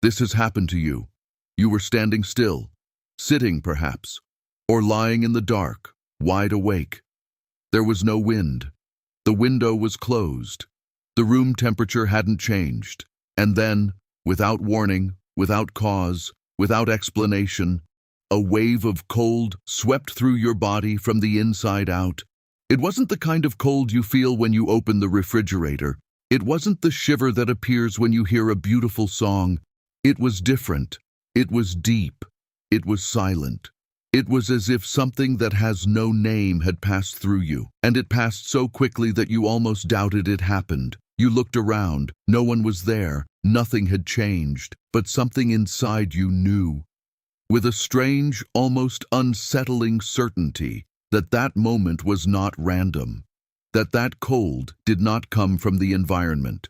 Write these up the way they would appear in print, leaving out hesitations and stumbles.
This has happened to you. You were standing still, sitting perhaps, or lying in the dark, wide awake. There was no wind. The window was closed. The room temperature hadn't changed. And then, without warning, without cause, without explanation, a wave of cold swept through your body from the inside out. It wasn't the kind of cold you feel when you open the refrigerator. It wasn't the shiver that appears when you hear a beautiful song. It was different. It was deep. It was silent. It was as if something that has no name had passed through you, and it passed so quickly that you almost doubted it happened. You looked around. No one was there. Nothing had changed, but something inside you knew, with a strange, almost unsettling certainty, that that moment was not random, that cold did not come from the environment.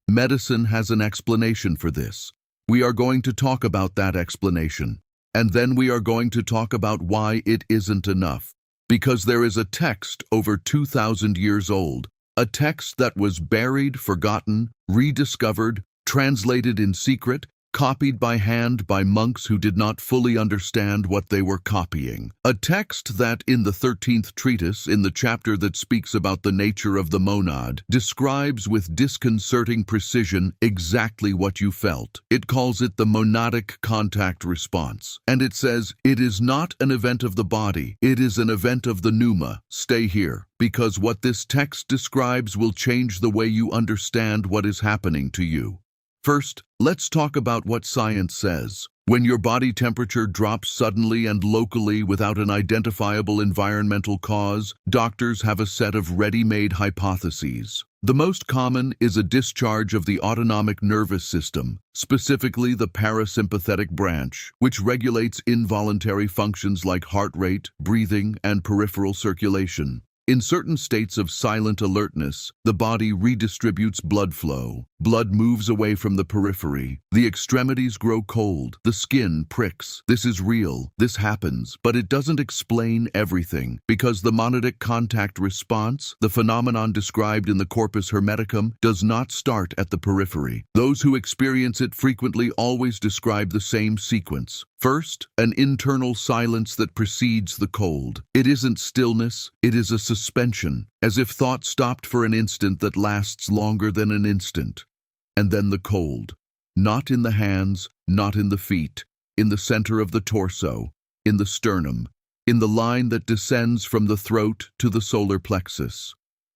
Medicine has an explanation for this. We are going to talk about that explanation, and then we are going to talk about why it isn't enough. Because there is a text over 2,000 years old, a text that was buried, forgotten, rediscovered, translated in secret, copied by hand by monks who did not fully understand what they were copying. A text that, in the 13th treatise, in the chapter that speaks about the nature of the monad, describes with disconcerting precision exactly what you felt. It calls it the Monadic Contact Response. And it says, it is not an event of the body, it is an event of the pneuma. Stay here, because what this text describes will change the way you understand what is happening to you. First, let's talk about what science says. When your body temperature drops suddenly and locally without an identifiable environmental cause, doctors have a set of ready-made hypotheses. The most common is a discharge of the autonomic nervous system, specifically the parasympathetic branch, which regulates involuntary functions like heart rate, breathing, and peripheral circulation. In certain states of silent alertness, the body redistributes blood flow. Blood moves away from the periphery. The extremities grow cold. The skin pricks. This is real. This happens. But it doesn't explain everything, because the Monadic Contact Response, the phenomenon described in the Corpus Hermeticum, does not start at the periphery. Those who experience it frequently always describe the same sequence. First, an internal silence that precedes the cold. It isn't stillness, it is a suspension, as if thought stopped for an instant that lasts longer than an instant. And then the cold. Not in the hands, not in the feet, in the center of the torso, in the sternum, in the line that descends from the throat to the solar plexus.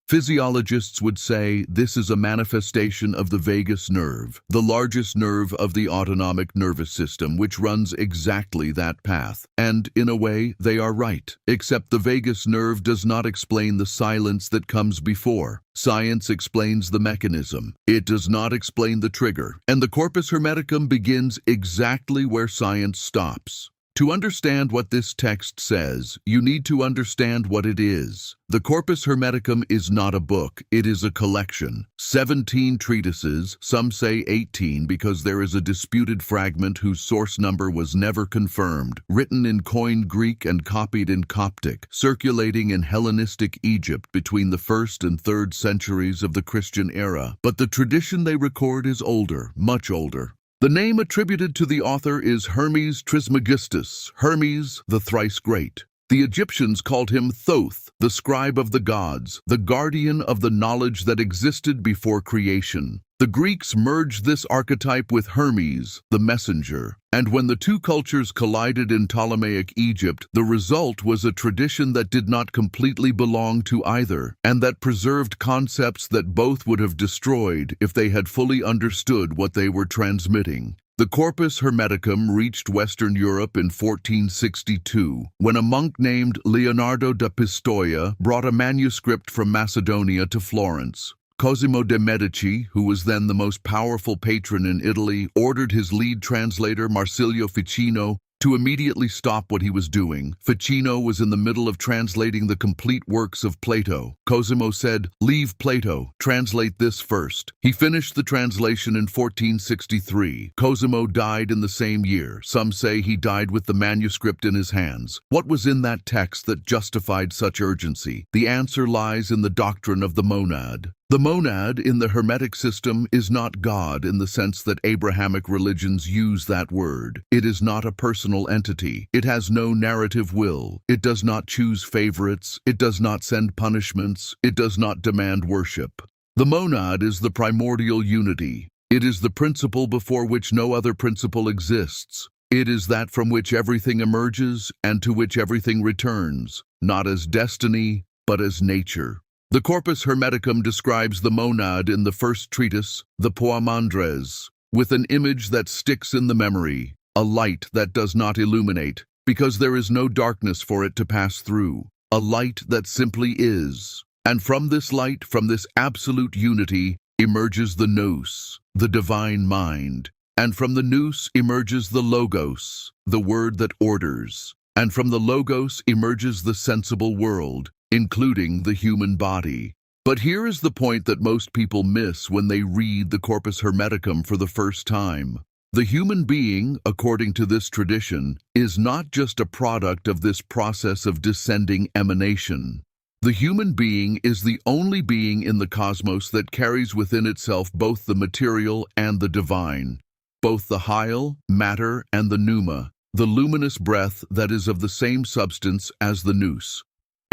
Physiologists would say this is a manifestation of the vagus nerve, the largest nerve of the autonomic nervous system, which runs exactly that path. And, in a way, they are right, except the vagus nerve does not explain the silence that comes before. Science explains the mechanism. It does not explain the trigger. And the Corpus Hermeticum begins exactly where science stops. To understand what this text says, you need to understand what it is. The Corpus Hermeticum is not a book, it is a collection. 17 treatises, some say 18 because there is a disputed fragment whose source number was never confirmed, written in coined Greek and copied in Coptic, circulating in Hellenistic Egypt between the 1st and 3rd centuries of the Christian era. But the tradition they record is older, much older. The name attributed to the author is Hermes Trismegistus, Hermes the thrice great. The Egyptians called him Thoth, the scribe of the gods, the guardian of the knowledge that existed before creation. The Greeks merged this archetype with Hermes, the messenger. And when the two cultures collided in Ptolemaic Egypt, the result was a tradition that did not completely belong to either, and that preserved concepts that both would have destroyed if they had fully understood what they were transmitting. The Corpus Hermeticum reached Western Europe in 1462, when a monk named Leonardo da Pistoia brought a manuscript from Macedonia to Florence. Cosimo de' Medici, who was then the most powerful patron in Italy, ordered his lead translator, Marsilio Ficino, to immediately stop what he was doing. Ficino was in the middle of translating the complete works of Plato. Cosimo said, "Leave Plato, translate this first." He finished the translation in 1463. Cosimo died in the same year. Some say he died with the manuscript in his hands. What was in that text that justified such urgency? The answer lies in the doctrine of the monad. The monad in the Hermetic system is not God in the sense that Abrahamic religions use that word. It is not a personal entity. It has no narrative will. It does not choose favorites. It does not send punishments. It does not demand worship. The monad is the primordial unity. It is the principle before which no other principle exists. It is that from which everything emerges and to which everything returns, not as destiny, but as nature. The Corpus Hermeticum describes the monad in the first treatise, the Poimandres, with an image that sticks in the memory, a light that does not illuminate, because there is no darkness for it to pass through, a light that simply is. And from this light, from this absolute unity, emerges the nous, the divine mind. And from the nous emerges the logos, the word that orders. And from the logos emerges the sensible world, including the human body. But here is the point that most people miss when they read the Corpus Hermeticum for the first time. The human being, according to this tradition, is not just a product of this process of descending emanation. The human being is the only being in the cosmos that carries within itself both the material and the divine, both the hyal, matter, and the pneuma, the luminous breath that is of the same substance as the nous.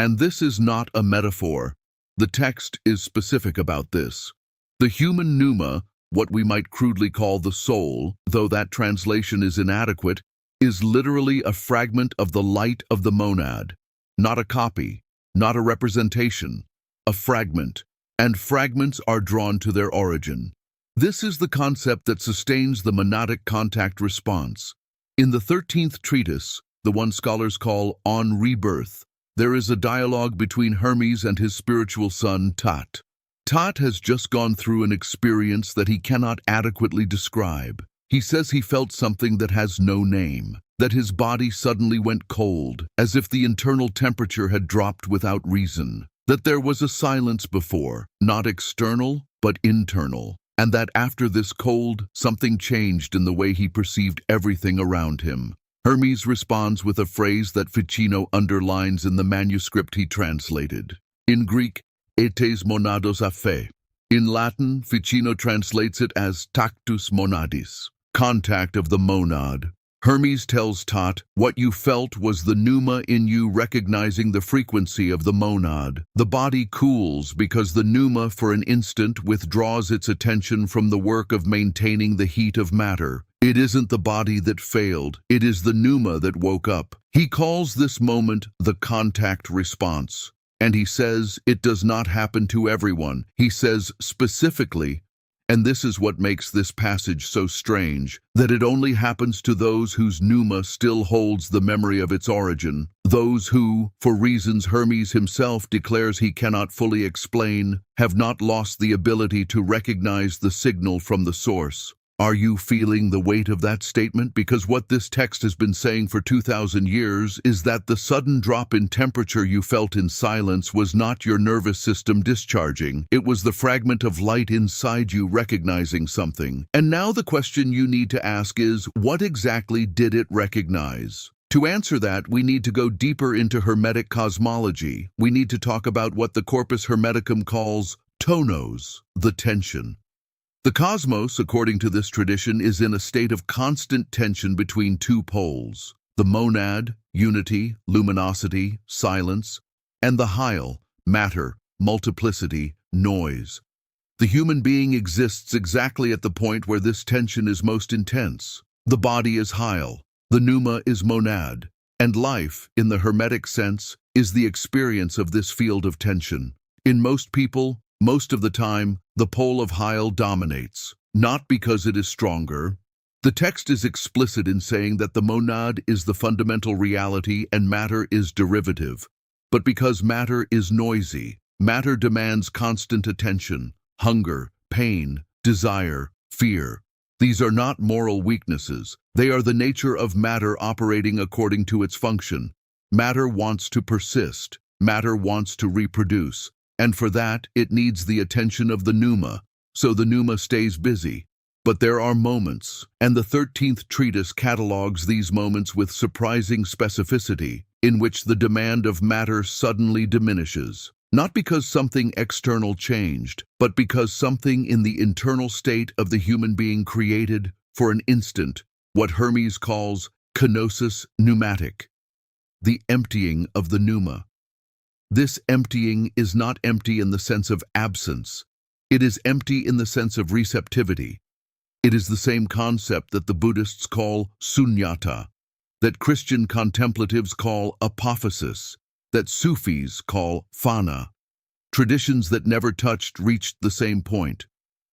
And this is not a metaphor. The text is specific about this. The human pneuma, what we might crudely call the soul, though that translation is inadequate, is literally a fragment of the light of the monad, not a copy, not a representation, a fragment, and fragments are drawn to their origin. This is the concept that sustains the Monadic Contact Response. In the 13th treatise, the one scholars call On Rebirth, there is a dialogue between Hermes and his spiritual son, Tat. Tat has just gone through an experience that he cannot adequately describe. He says he felt something that has no name, that his body suddenly went cold, as if the internal temperature had dropped without reason, that there was a silence before, not external, but internal, and that after this cold, something changed in the way he perceived everything around him. Hermes responds with a phrase that Ficino underlines in the manuscript he translated. In Greek, etes monados aphe. In Latin, Ficino translates it as tactus monadis, contact of the monad. Hermes tells Tat, what you felt was the pneuma in you recognizing the frequency of the monad. The body cools because the pneuma for an instant withdraws its attention from the work of maintaining the heat of matter. It isn't the body that failed, it is the pneuma that woke up. He calls this moment the contact response. And he says it does not happen to everyone. He says specifically, and this is what makes this passage so strange, that it only happens to those whose pneuma still holds the memory of its origin, those who, for reasons Hermes himself declares he cannot fully explain, have not lost the ability to recognize the signal from the source. Are you feeling the weight of that statement? Because what this text has been saying for 2,000 years is that the sudden drop in temperature you felt in silence was not your nervous system discharging. It was the fragment of light inside you recognizing something. And now the question you need to ask is, what exactly did it recognize? To answer that, we need to go deeper into Hermetic cosmology. We need to talk about what the Corpus Hermeticum calls tonos, the tension. The cosmos, according to this tradition, is in a state of constant tension between two poles, the monad, unity, luminosity, silence, and the hyal, matter, multiplicity, noise. The human being exists exactly at the point where this tension is most intense. The body is hyal, the pneuma is monad, and life, in the Hermetic sense, is the experience of this field of tension. In most people, most of the time, the pole of hyal dominates, not because it is stronger. The text is explicit in saying that the monad is the fundamental reality and matter is derivative, but because matter is noisy, matter demands constant attention, hunger, pain, desire, fear. These are not moral weaknesses. They are the nature of matter operating according to its function. Matter wants to persist. Matter wants to reproduce. And for that, it needs the attention of the pneuma, so the pneuma stays busy. But there are moments, and the 13th treatise catalogues these moments with surprising specificity, in which the demand of matter suddenly diminishes. Not because something external changed, but because something in the internal state of the human being created, for an instant, what Hermes calls kenosis pneumatic, the emptying of the pneuma. This emptying is not empty in the sense of absence. It is empty in the sense of receptivity. It is the same concept that the Buddhists call sunyata, that Christian contemplatives call apophasis, that Sufis call fana. Traditions that never touched reached the same point.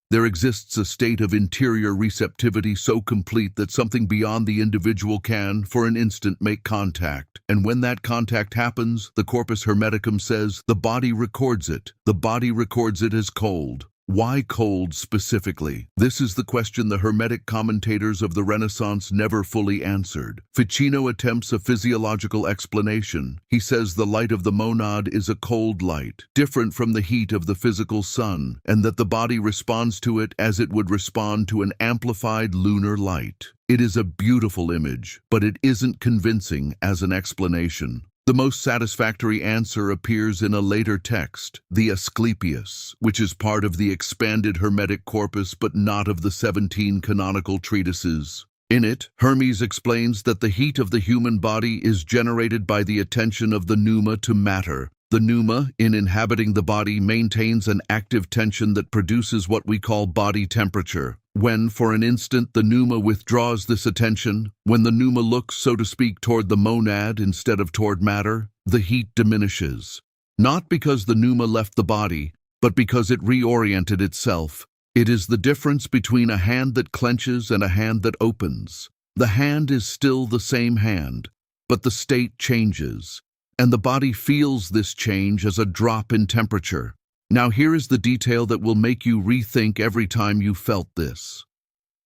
There exists a state of interior receptivity so complete that something beyond the individual can, for an instant, make contact. And when that contact happens, the Corpus Hermeticum says, the body records it. The body records it as cold. Why cold specifically? This is the question the Hermetic commentators of the Renaissance never fully answered. Ficino attempts a physiological explanation. He says the light of the monad is a cold light, different from the heat of the physical sun, and that the body responds to it as it would respond to an amplified lunar light. It is a beautiful image, but it isn't convincing as an explanation. The most satisfactory answer appears in a later text, the Asclepius, which is part of the expanded Hermetic corpus but not of the 17 canonical treatises. In it, Hermes explains that the heat of the human body is generated by the attention of the pneuma to matter. The pneuma, in inhabiting the body, maintains an active tension that produces what we call body temperature. When, for an instant, the pneuma withdraws this attention, when the pneuma looks, so to speak, toward the monad instead of toward matter, the heat diminishes. Not because the pneuma left the body, but because it reoriented itself. It is the difference between a hand that clenches and a hand that opens. The hand is still the same hand, but the state changes, and the body feels this change as a drop in temperature. Now here is the detail that will make you rethink every time you felt this.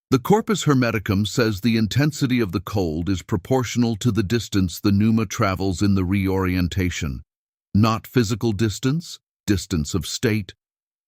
The Corpus Hermeticum says the intensity of the cold is proportional to the distance the pneuma travels in the reorientation. Not physical distance, distance of state.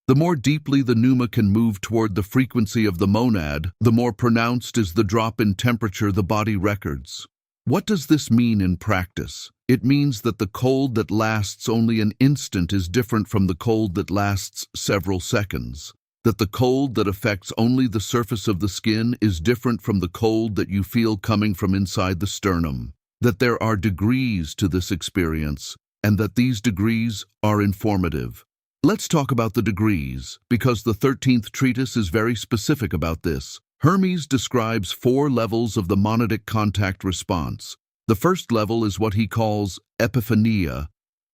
The more deeply the pneuma can move toward the frequency of the monad, the more pronounced is the drop in temperature the body records. What does this mean in practice? It means that the cold that lasts only an instant is different from the cold that lasts several seconds. That the cold that affects only the surface of the skin is different from the cold that you feel coming from inside the sternum. That there are degrees to this experience, and that these degrees are informative. Let's talk about the degrees, because the 13th treatise is very specific about this. Hermes describes 4 levels of the Monadic Contact Response. The first level is what he calls epiphania,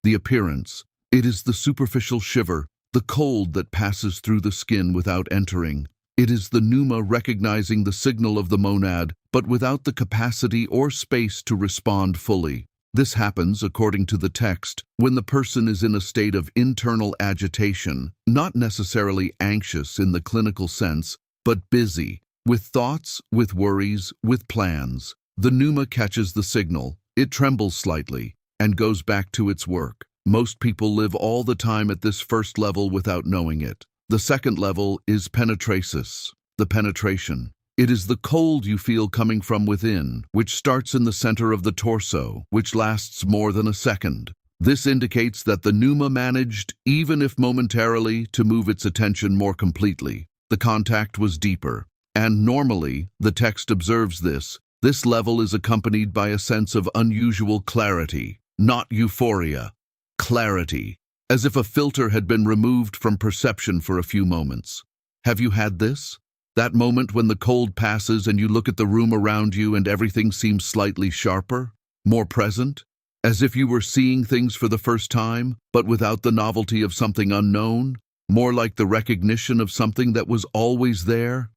the appearance. It is the superficial shiver, the cold that passes through the skin without entering. It is the pneuma recognizing the signal of the monad, but without the capacity or space to respond fully. This happens, according to the text, when the person is in a state of internal agitation, not necessarily anxious in the clinical sense, but busy, with thoughts, with worries, with plans. The pneuma catches the signal, it trembles slightly, and goes back to its work. Most people live all the time at this first level without knowing it. The second level is penetrasis, the penetration. It is the cold you feel coming from within, which starts in the center of the torso, which lasts more than a second. This indicates that the pneuma managed, even if momentarily, to move its attention more completely. The contact was deeper. And normally, the text observes this level is accompanied by a sense of unusual clarity, not euphoria. Clarity, as if a filter had been removed from perception for a few moments. Have you had this? That moment when the cold passes and you look at the room around you and everything seems slightly sharper, more present, as if you were seeing things for the first time, but without the novelty of something unknown, more like the recognition of something that was always there?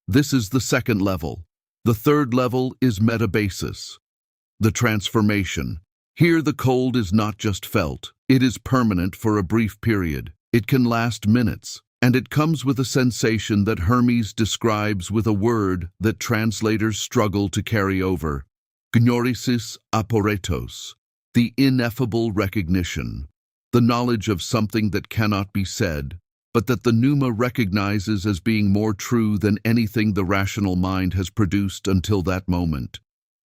This is the second level. The third level is metabasis, the transformation. Here the cold is not just felt, it is permanent for a brief period. It can last minutes, and it comes with a sensation that Hermes describes with a word that translators struggle to carry over. Gnorisis aporetos, the ineffable recognition, the knowledge of something that cannot be said, but that the pneuma recognizes as being more true than anything the rational mind has produced until that moment.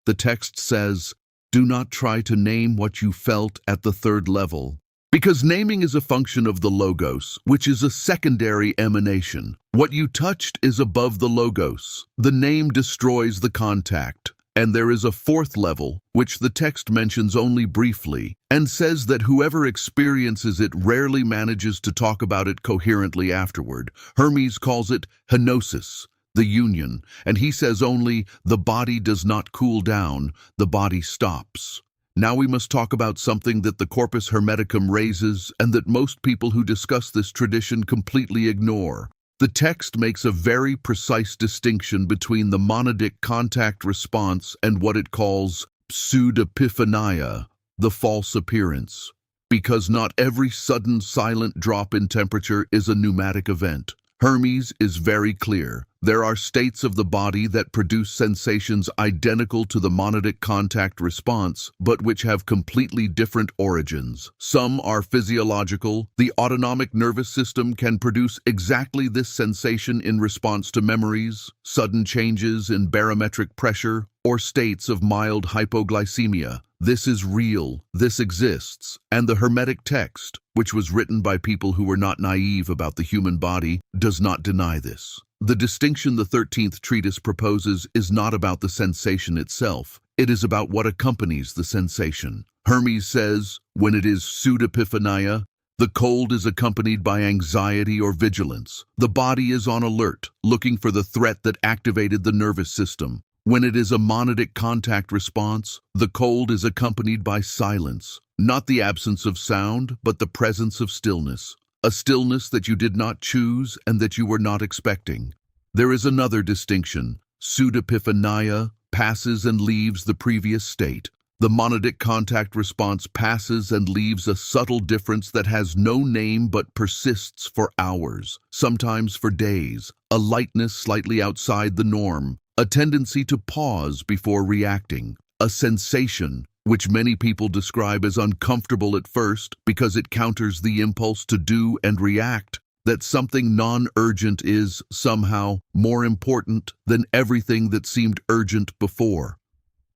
The text says, "Do not try to name what you felt at the third level. Because naming is a function of the logos, which is a secondary emanation. What you touched is above the logos. The name destroys the contact. And there is a fourth level, which the text mentions only briefly, and says that whoever experiences it rarely manages to talk about it coherently afterward. Hermes calls it henosis, the union, and he says only, the body does not cool down, the body stops. Now we must talk about something that the Corpus Hermeticum raises and that most people who discuss this tradition completely ignore. The text makes a very precise distinction between the Monadic Contact Response and what it calls pseudepiphania, the false appearance. Because not every sudden silent drop in temperature is a pneumatic event. Hermes is very clear. There are states of the body that produce sensations identical to the Monadic Contact Response, but which have completely different origins. Some are physiological. The autonomic nervous system can produce exactly this sensation in response to memories, sudden changes in barometric pressure, or states of mild hypoglycemia. This is real, this exists, and the Hermetic text, which was written by people who were not naive about the human body, does not deny this. The distinction the 13th treatise proposes is not about the sensation itself, it is about what accompanies the sensation. Hermes says, when it is pseudepiphania, the cold is accompanied by anxiety or vigilance. The body is on alert, looking for the threat that activated the nervous system. When it is a monadic contact response, the cold is accompanied by silence, not the absence of sound, but the presence of stillness. A stillness that you did not choose and that you were not expecting. There is another distinction. Pseudepiphania passes and leaves the previous state. The monadic contact response passes and leaves a subtle difference that has no name but persists for hours, sometimes for days, a lightness slightly outside the norm, a tendency to pause before reacting, a sensation which many people describe as uncomfortable at first because it counters the impulse to do and react, that something non-urgent is, somehow, more important than everything that seemed urgent before.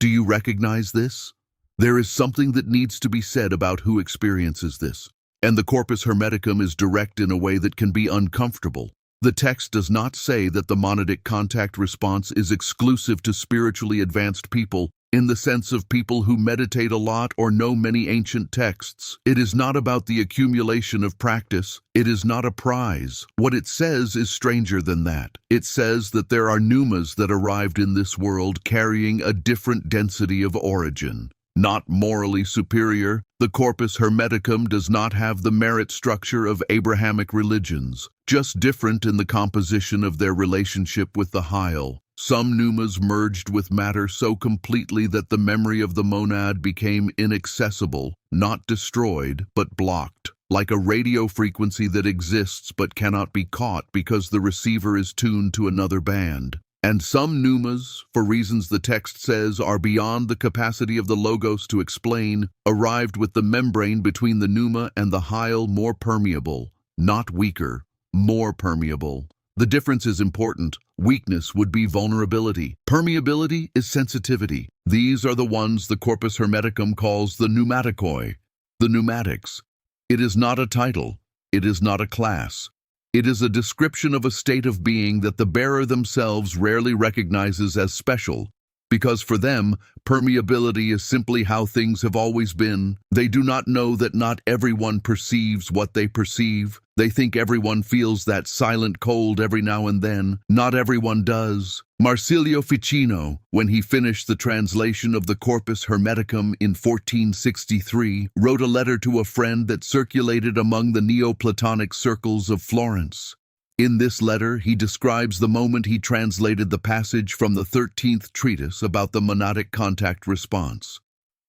Do you recognize this? There is something that needs to be said about who experiences this, and the Corpus Hermeticum is direct in a way that can be uncomfortable. The text does not say that the monadic contact response is exclusive to spiritually advanced people, in the sense of people who meditate a lot or know many ancient texts. It is not about the accumulation of practice. It is not a prize. What it says is stranger than that. It says that there are pneumas that arrived in this world carrying a different density of origin. Not morally superior, the Corpus Hermeticum does not have the merit structure of Abrahamic religions, just different in the composition of their relationship with the Hyal. Some pneumas merged with matter so completely that the memory of the monad became inaccessible, not destroyed, but blocked, like a radio frequency that exists but cannot be caught because the receiver is tuned to another band. And some pneumas, for reasons the text says are beyond the capacity of the logos to explain, arrived with the membrane between the pneuma and the Hyal more permeable, not weaker, more permeable. The difference is important. Weakness would be vulnerability. Permeability is sensitivity. These are the ones the Corpus Hermeticum calls the pneumatikoi, the pneumatics. It is not a title. It is not a class. It is a description of a state of being that the bearer themselves rarely recognizes as special, because for them, permeability is simply how things have always been. They do not know that not everyone perceives what they perceive. They think everyone feels that silent cold every now and then. Not everyone does. Marsilio Ficino, when he finished the translation of the Corpus Hermeticum in 1463, wrote a letter to a friend that circulated among the Neoplatonic circles of Florence. In this letter, he describes the moment he translated the passage from the 13th treatise about the monadic contact response.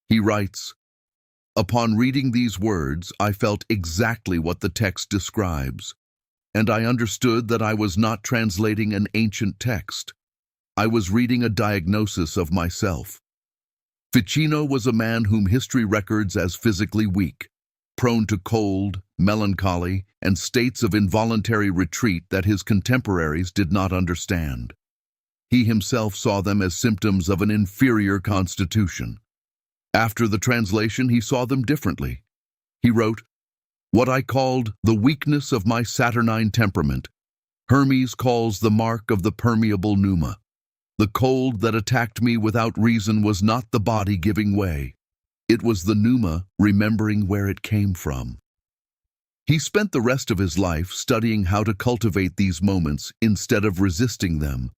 He writes, "Upon reading these words, I felt exactly what the text describes, and I understood that I was not translating an ancient text. I was reading a diagnosis of myself." Ficino was a man whom history records as physically weak, prone to cold, melancholy, and states of involuntary retreat that his contemporaries did not understand. He himself saw them as symptoms of an inferior constitution. After the translation, he saw them differently. He wrote, what I called the weakness of my Saturnine temperament. Hermes calls the mark of the permeable pneuma. The cold that attacked me without reason was not the body giving way. It was the pneuma remembering where it came from. He spent the rest of his life studying how to cultivate these moments instead of resisting them.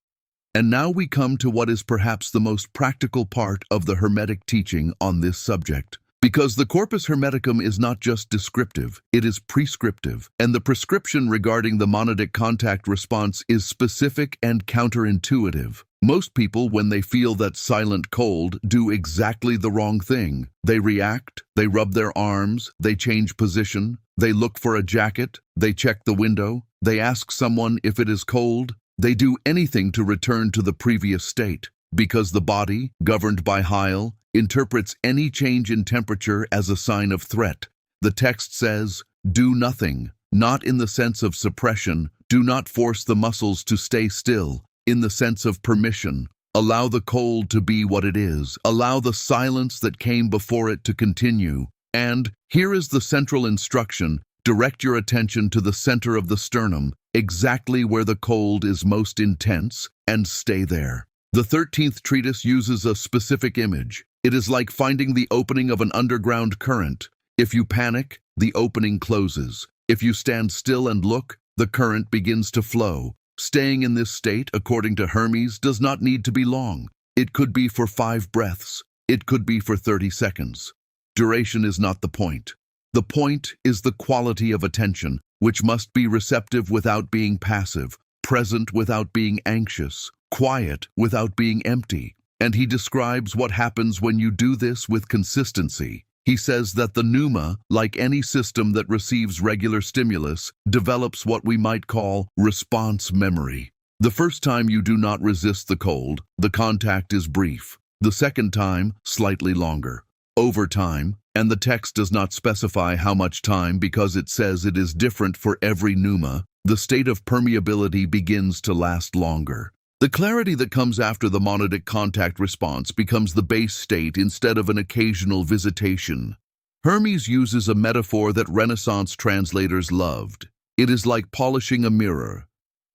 And now we come to what is perhaps the most practical part of the Hermetic teaching on this subject. Because the Corpus Hermeticum is not just descriptive, it is prescriptive, and the prescription regarding the Monadic Contact Response is specific and counterintuitive. Most people, when they feel that silent cold, do exactly the wrong thing. They react, they rub their arms, they change position, they look for a jacket, they check the window, they ask someone if it is cold. They do anything to return to the previous state, because the body, governed by Heil, interprets any change in temperature as a sign of threat. The text says, do nothing, not in the sense of suppression, do not force the muscles to stay still, in the sense of permission. Allow the cold to be what it is, allow the silence that came before it to continue. And, here is the central instruction, direct your attention to the center of the sternum, exactly where the cold is most intense, and stay there. The 13th treatise uses a specific image. It is like finding the opening of an underground current. If you panic, the opening closes. If you stand still and look, the current begins to flow. Staying in this state, according to Hermes, does not need to be long. It could be for 5 breaths. It could be for 30 seconds. Duration is not the point. The point is the quality of attention, which must be receptive without being passive, present without being anxious, quiet without being empty. And he describes what happens when you do this with consistency. He says that the pneuma, like any system that receives regular stimulus, develops what we might call response memory. The first time you do not resist the cold, the contact is brief. The second time, slightly longer. Over time, and the text does not specify how much time because it says it is different for every pneuma, the state of permeability begins to last longer. The clarity that comes after the monadic contact response becomes the base state instead of an occasional visitation. Hermes uses a metaphor that Renaissance translators loved. It is like polishing a mirror.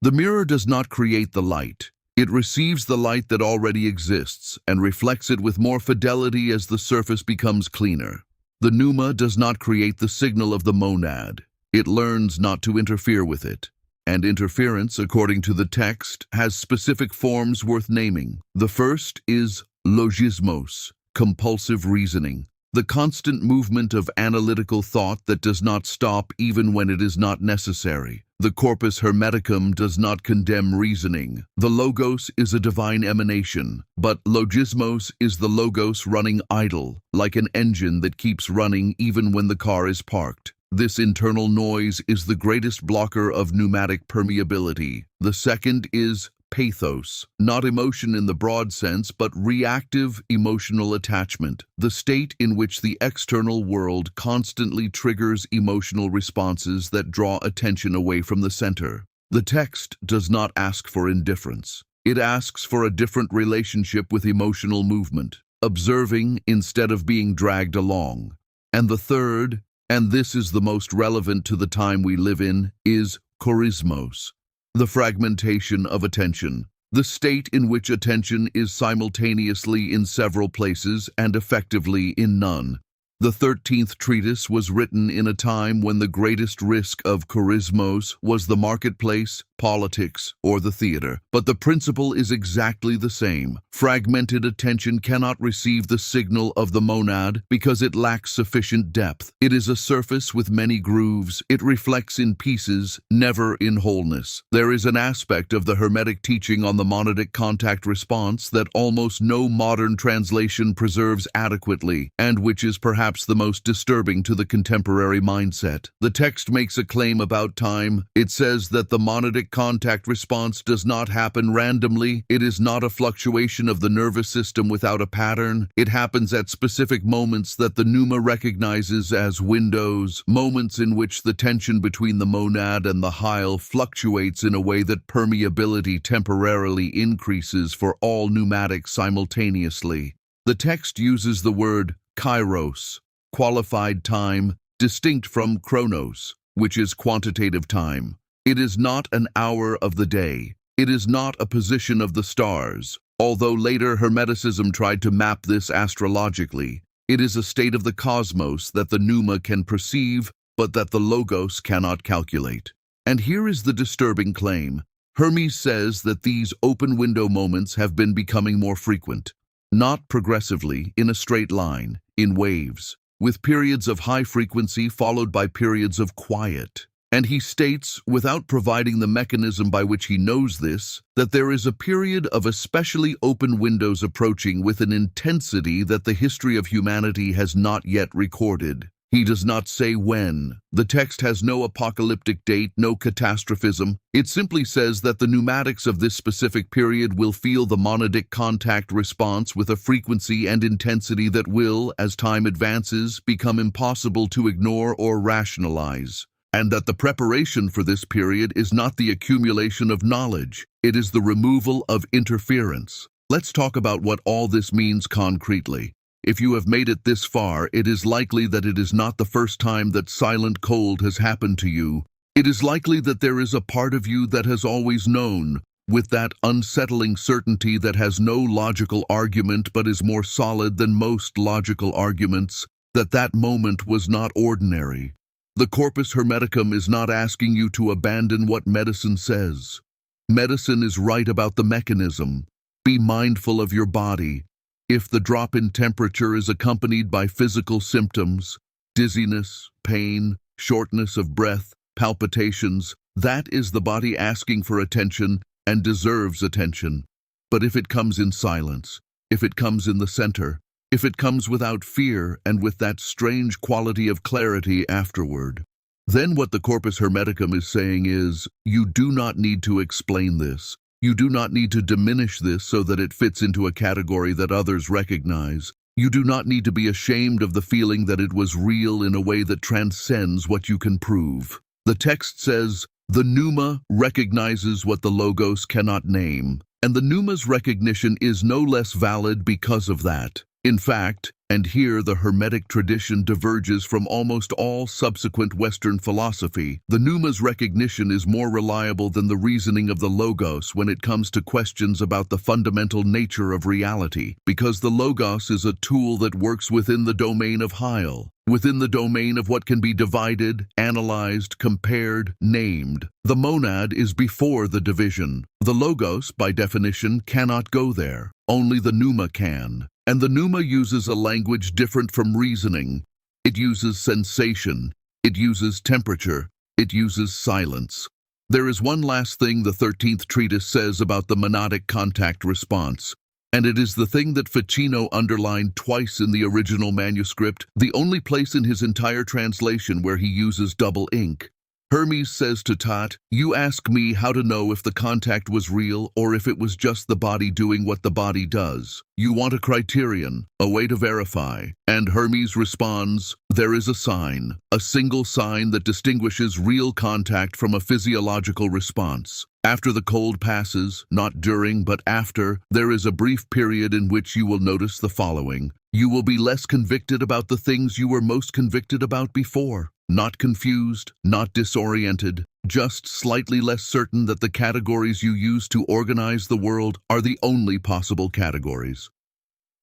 The mirror does not create the light. It receives the light that already exists and reflects it with more fidelity as the surface becomes cleaner. The pneuma does not create the signal of the monad. It learns not to interfere with it. And interference, according to the text, has specific forms worth naming. The first is logismos, compulsive reasoning, the constant movement of analytical thought that does not stop even when it is not necessary. The Corpus Hermeticum does not condemn reasoning. The logos is a divine emanation, but logismos is the logos running idle, like an engine that keeps running even when the car is parked. This internal noise is the greatest blocker of pneumatic permeability. The second is pathos, not emotion in the broad sense, but reactive emotional attachment, the state in which the external world constantly triggers emotional responses that draw attention away from the center. The text does not ask for indifference. It asks for a different relationship with emotional movement, observing instead of being dragged along. And the third, and this is the most relevant to the time we live in, is chorismos, the fragmentation of attention, the state in which attention is simultaneously in several places and effectively in none. The 13th treatise was written in a time when the greatest risk of chorismos was the marketplace, politics, or the theater. But the principle is exactly the same. Fragmented attention cannot receive the signal of the monad because it lacks sufficient depth. It is a surface with many grooves. It reflects in pieces, never in wholeness. There is an aspect of the Hermetic teaching on the monadic contact response that almost no modern translation preserves adequately, and which is perhaps the most disturbing to the contemporary mindset. The text makes a claim about time. It says that the monadic contact response does not happen randomly. It is not a fluctuation of the nervous system without a pattern. It happens at specific moments that the pneuma recognizes as windows, moments in which the tension between the monad and the Heil fluctuates in a way that permeability temporarily increases for all pneumatics simultaneously. The text uses the word kairos, qualified time, distinct from chronos, which is quantitative time. It is not an hour of the day. It is not a position of the stars, although later Hermeticism tried to map this astrologically. It is a state of the cosmos that the pneuma can perceive, but that the logos cannot calculate. And here is the disturbing claim. Hermes says that these open window moments have been becoming more frequent, not progressively, in a straight line, in waves, with periods of high frequency followed by periods of quiet. And he states, without providing the mechanism by which he knows this, that there is a period of especially open windows approaching with an intensity that the history of humanity has not yet recorded. He does not say when. The text has no apocalyptic date, no catastrophism. It simply says that the pneumatics of this specific period will feel the monadic contact response with a frequency and intensity that will, as time advances, become impossible to ignore or rationalize. And that the preparation for this period is not the accumulation of knowledge, it is the removal of interference. Let's talk about what all this means concretely. If you have made it this far, it is likely that it is not the first time that silent cold has happened to you. It is likely that there is a part of you that has always known, with that unsettling certainty that has no logical argument but is more solid than most logical arguments, that that moment was not ordinary. The Corpus Hermeticum is not asking you to abandon what medicine says. Medicine is right about the mechanism. Be mindful of your body. If the drop in temperature is accompanied by physical symptoms, dizziness, pain, shortness of breath, palpitations, that is the body asking for attention and deserves attention. But if it comes in silence, if it comes in the center, if it comes without fear and with that strange quality of clarity afterward, then what the Corpus Hermeticum is saying is, you do not need to explain this. You do not need to diminish this so that it fits into a category that others recognize. You do not need to be ashamed of the feeling that it was real in a way that transcends what you can prove. The text says, the pneuma recognizes what the logos cannot name, and the pneuma's recognition is no less valid because of that. In fact, and here the Hermetic tradition diverges from almost all subsequent Western philosophy, the pneuma's recognition is more reliable than the reasoning of the logos when it comes to questions about the fundamental nature of reality, because the logos is a tool that works within the domain of Heil, within the domain of what can be divided, analyzed, compared, named. The monad is before the division. The logos, by definition, cannot go there. Only the pneuma can. And the pneuma uses a language different from reasoning. It uses sensation. It uses temperature. It uses silence. There is one last thing the 13th treatise says about the Monadic Contact Response, and it is the thing that Ficino underlined twice in the original manuscript, the only place in his entire translation where he uses double ink. Hermes says to Tat, you ask me how to know if the contact was real or if it was just the body doing what the body does. You want a criterion, a way to verify. And Hermes responds, there is a sign, a single sign that distinguishes real contact from a physiological response. After the cold passes, not during but after, there is a brief period in which you will notice the following. You will be less convicted about the things you were most convicted about before. Not confused, not disoriented, just slightly less certain that the categories you use to organize the world are the only possible categories.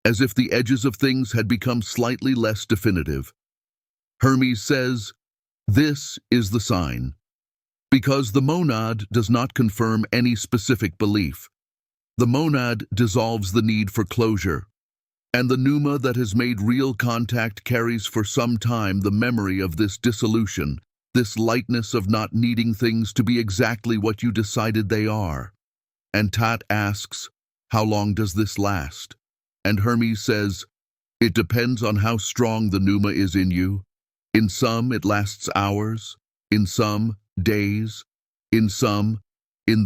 As if the edges of things had become slightly less definitive. Hermes says, this is the sign. Because the monad does not confirm any specific belief. The monad dissolves the need for closure. And the pneuma that has made real contact carries for some time the memory of this dissolution, this lightness of not needing things to be exactly what you decided they are. And Tat asks, how long does this last? And Hermes says, it depends on how strong the pneuma is in you. In some, it lasts hours. In some, days. In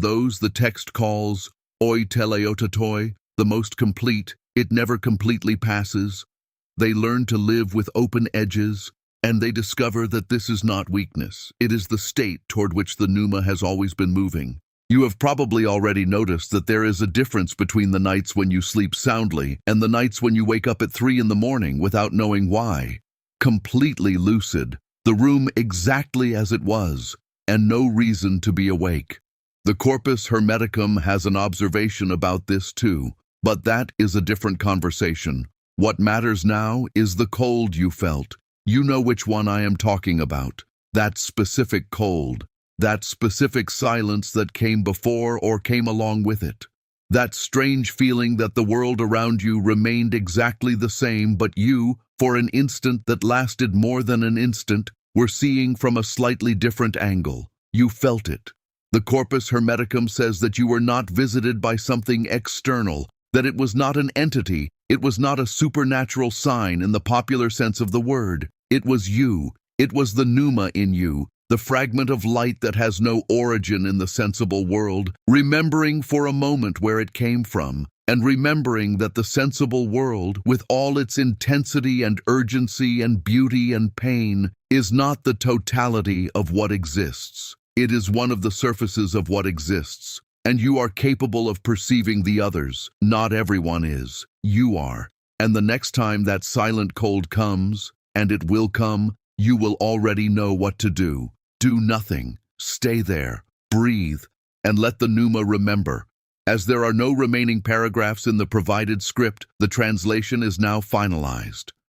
those the text calls oi teleotatoi, the most complete. It never completely passes. They learn to live with open edges, and they discover that this is not weakness. It is the state toward which the pneuma has always been moving. You have probably already noticed that there is a difference between the nights when you sleep soundly and the nights when you wake up at 3 in the morning without knowing why. Completely lucid, the room exactly as it was, and no reason to be awake. The Corpus Hermeticum has an observation about this too, but that is a different conversation. What matters now is the cold you felt. You know which one I am talking about. That specific cold, that specific silence that came before or came along with it. That strange feeling that the world around you remained exactly the same, but you, for an instant that lasted more than an instant, were seeing from a slightly different angle. You felt it. The Corpus Hermeticum says that you were not visited by something external, that it was not an entity, it was not a supernatural sign in the popular sense of the word. It was you. It was the pneuma in you, the fragment of light that has no origin in the sensible world, remembering for a moment where it came from, and remembering that the sensible world, with all its intensity and urgency and beauty and pain, is not the totality of what exists. It is one of the surfaces of what exists, and you are capable of perceiving the others. Not everyone is. You are. And the next time that silent cold comes, and it will come, you will already know what to do. Do nothing. Stay there. Breathe. And let the pneuma remember. As there are no remaining paragraphs in the provided script, the translation is now finalized.